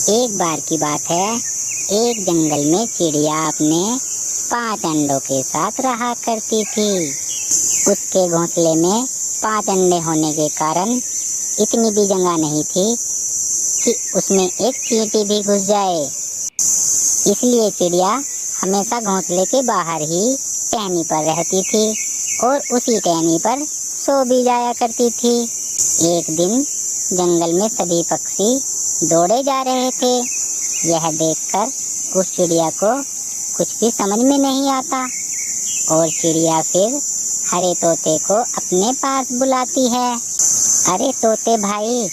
एक बार की बात है, एक जंगल में चिड़िया अपने 5 अंडों के साथ रहा करती थी। उसके घोंसले में 5 अंडे होने के कारण इतनी भी जगह नहीं थी कि उसमें एक चींटी भी घुस जाए। इसलिए चिड़िया हमेशा घोंसले के बाहर ही टहनी पर रहती थी और उसी टहनी पर सो भी जाया करती थी। एक दिन जंगल में सभी पक्षी दौड़े जा रहे थे। यह देखकर उस चिड़िया को कुछ भी समझ में नहीं आता और चिड़िया फिर हरे तोते को अपने पास बुलाती है। अरे तोते भाई,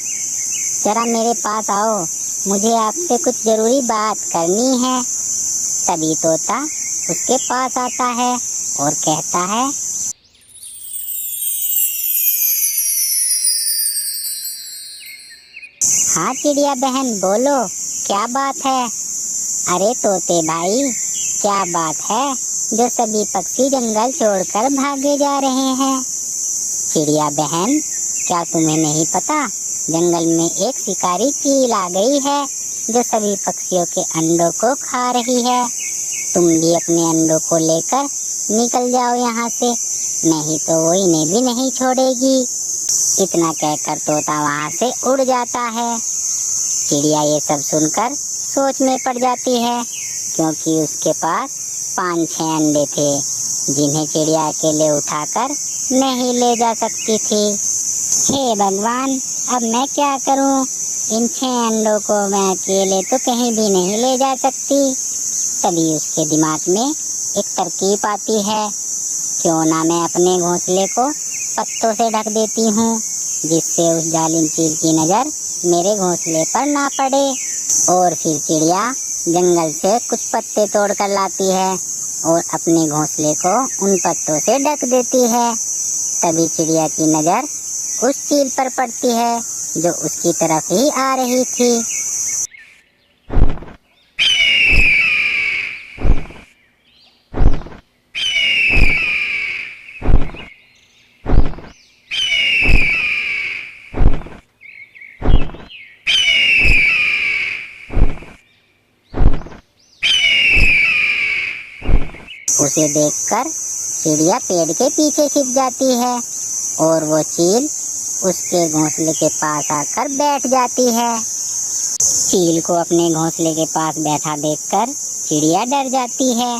जरा मेरे पास आओ, मुझे आपसे कुछ जरूरी बात करनी है। तभी तोता उसके पास आता है और कहता है, हाँ चिड़िया बहन, बोलो क्या बात है। अरे तोते भाई, क्या बात है जो सभी पक्षी जंगल छोड़कर भागे जा रहे हैं। चिड़िया बहन, क्या तुम्हें नहीं पता, जंगल में एक शिकारी चील आ गई है जो सभी पक्षियों के अंडों को खा रही है। तुम भी अपने अंडों को लेकर निकल जाओ यहाँ से, नहीं तो वो इन्हें भी नहीं छोड़ेगी। इतना कहकर तोता वहाँ से उड़ जाता है। चिड़िया ये सब सुनकर सोच में पड़ जाती है, क्योंकि उसके पास 5-6 अंडे थे जिन्हें चिड़िया अकेले उठाकर नहीं ले जा सकती थी। हे भगवान, अब मैं क्या करूं? इन 6 अंडों को मैं अकेले तो कहीं भी नहीं ले जा सकती। तभी उसके दिमाग में एक तरकीब आती है, क्यों ना मैं अपने घोंसले को पत्तों से ढक देती हूँ, जिससे उस जालिम चील की नज़र मेरे घोंसले पर ना पड़े। और फिर चिड़िया जंगल से कुछ पत्ते तोड़ कर लाती है और अपने घोंसले को उन पत्तों से ढक देती है। तभी चिड़िया की नज़र उस चील पर पड़ती है जो उसकी तरफ ही आ रही थी। उसे देखकर चिड़िया पेड़ के पीछे छिप जाती है और वो चील उसके घोंसले के पास आकर बैठ जाती है। चील को अपने घोंसले के पास बैठा देखकर चिड़िया डर जाती है।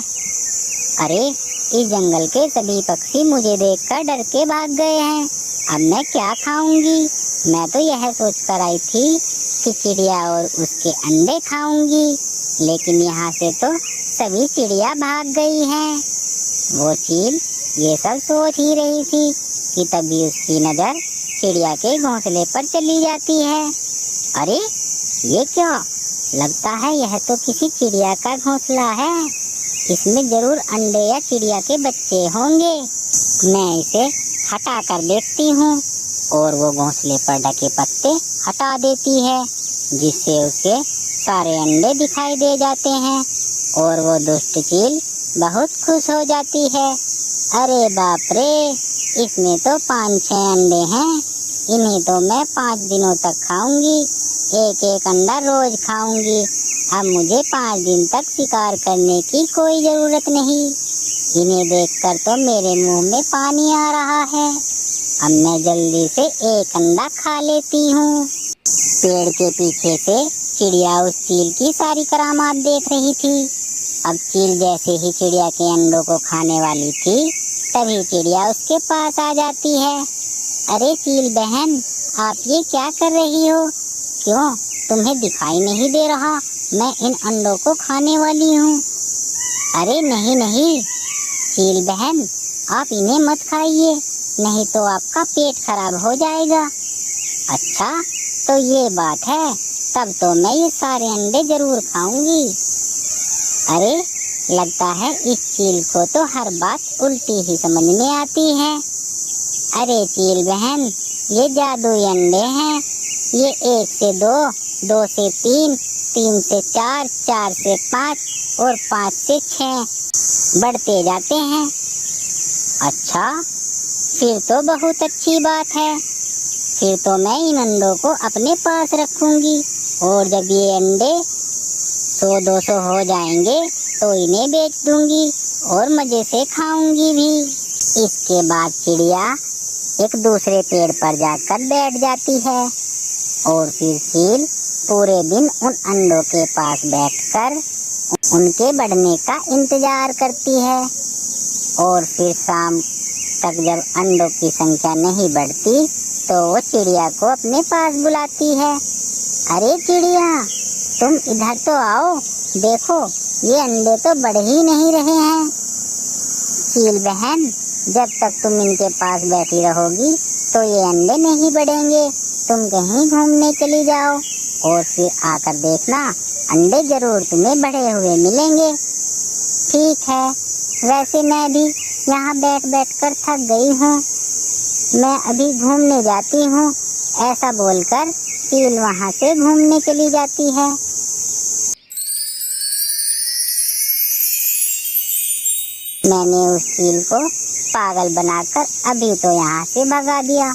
अरे, इस जंगल के सभी पक्षी मुझे देखकर डर के भाग गए हैं, अब मैं क्या खाऊंगी? मैं तो यह सोचकर आई थी कि चिड़िया और उसके अंडे खाऊंगी, लेकिन यहाँ से तो सभी चिड़िया भाग गई हैं। वो चील ये सब सोच ही रही थी कि तभी उसकी नज़र चिड़िया के घोंसले पर चली जाती है। अरे, ये क्या? लगता है यह तो किसी चिड़िया का घोंसला है, इसमें जरूर अंडे या चिड़िया के बच्चे होंगे। मैं इसे हटा कर देखती हूँ। और वो घोंसले पर ढके पत्ते हटा देती है, जिससे उसे सारे अंडे दिखाई दे जाते हैं और वो दुष्ट चील बहुत खुश हो जाती है। अरे बाप रे, इसमें तो 5-6 अंडे हैं, इन्हीं तो मैं 5 दिनों तक खाऊंगी, एक एक अंडा रोज खाऊंगी। अब मुझे 5 दिन तक शिकार करने की कोई ज़रूरत नहीं। इन्हें देखकर तो मेरे मुंह में पानी आ रहा है। अब मैं जल्दी से एक अंडा खा लेती हूँ। पेड़ के पीछे से चिड़िया उस चील की सारी करामात देख रही थी। अब चील जैसे ही चिड़िया के अंडों को खाने वाली थी, तभी चिड़िया उसके पास आ जाती है। अरे चील बहन, आप ये क्या कर रही हो? क्यों, तुम्हें दिखाई नहीं दे रहा मैं इन अंडों को खाने वाली हूँ? अरे नहीं नहीं चील बहन, आप इन्हें मत खाइए, नहीं तो आपका पेट खराब हो जाएगा। अच्छा, तो ये बात है, तब तो मैं ये सारे अंडे जरूर खाऊंगी। अरे, लगता है इस चील को तो हर बात उल्टी ही समझ में आती है। अरे चील बहन, ये जादुई अंडे हैं, ये 1 से 2, 2 से 3, 3 से 4, 4 से 5 और 5 से 6 बढ़ते जाते हैं। अच्छा, फिर तो बहुत अच्छी बात है, फिर तो मैं इन अंडों को अपने पास रखूंगी और जब ये अंडे 100-200 हो जाएंगे तो इन्हें बेच दूंगी और मज़े से खाऊंगी भी। इसके बाद चिड़िया एक दूसरे पेड़ पर जाकर बैठ जाती है और फिर चील पूरे दिन उन अंडों के पास बैठकर उनके बढ़ने का इंतजार करती है। और फिर शाम तक जब अंडों की संख्या नहीं बढ़ती तो वो चिड़िया को अपने पास बुलाती है। अरे चिड़िया, तुम इधर तो आओ, देखो ये अंडे तो बढ़ ही नहीं रहे हैं। चील बहन, जब तक तुम इनके पास बैठी रहोगी तो ये अंडे नहीं बढ़ेंगे। तुम कहीं घूमने चली जाओ और फिर आकर देखना, अंडे जरूर तुम्हें बढ़े हुए मिलेंगे। ठीक है, वैसे मैं भी यहाँ बैठ बैठ कर थक गई हूँ, मैं अभी घूमने जाती हूँ। ऐसा बोलकर चील वहाँ से घूमने चली जाती है। मैंने उस चील को पागल बनाकर अभी तो यहाँ से भगा दिया,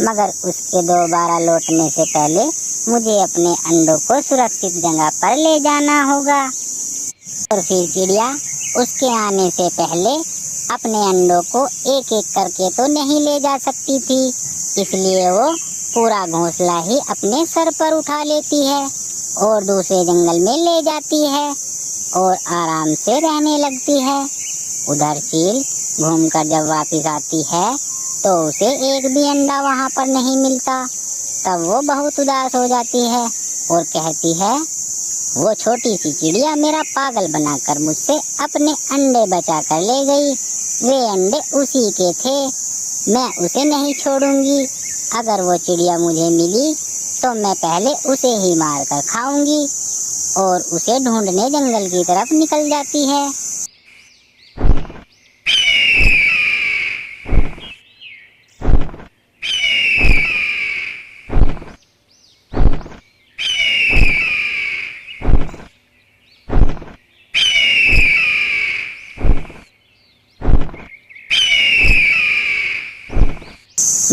मगर उसके दोबारा लौटने से पहले मुझे अपने अंडों को सुरक्षित जगह पर ले जाना होगा। और फिर चिड़िया उसके आने से पहले अपने अंडों को एक एक करके तो नहीं ले जा सकती थी, इसलिए वो पूरा घोंसला ही अपने सर पर उठा लेती है और दूसरे जंगल में ले जाती है और आराम से रहने लगती है। उधर चील घूमकर जब वापस आती है तो उसे एक भी अंडा वहाँ पर नहीं मिलता। तब वो बहुत उदास हो जाती है और कहती है, वो छोटी सी चिड़िया मेरा पागल बनाकर मुझसे अपने अंडे बचा कर ले गई। वे अंडे उसी के थे, मैं उसे नहीं छोड़ूंगी। अगर वो चिड़िया मुझे मिली तो मैं पहले उसे ही मार कर खाऊंगी। और उसे ढूंढने जंगल की तरफ निकल जाती है।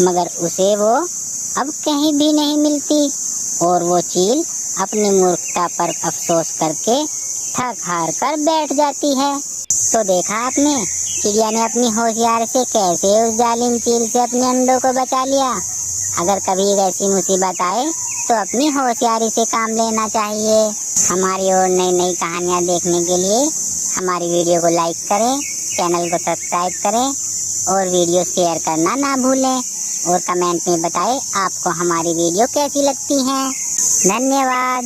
मगर उसे वो अब कहीं भी नहीं मिलती और वो चील अपनी मूर्खता पर अफसोस करके थक हार कर बैठ जाती है। तो देखा आपने, चिड़िया ने अपनी होशियारी से कैसे उस जालिम चील से अपने अंडों को बचा लिया। अगर कभी ऐसी मुसीबत आए तो अपनी होशियारी से काम लेना चाहिए। हमारी और नई नई कहानियाँ देखने के लिए हमारी वीडियो को लाइक करें, चैनल को सब्सक्राइब करें और वीडियो शेयर करना ना भूलें। और कमेंट में बताएं आपको हमारी वीडियो कैसी लगती हैं। धन्यवाद।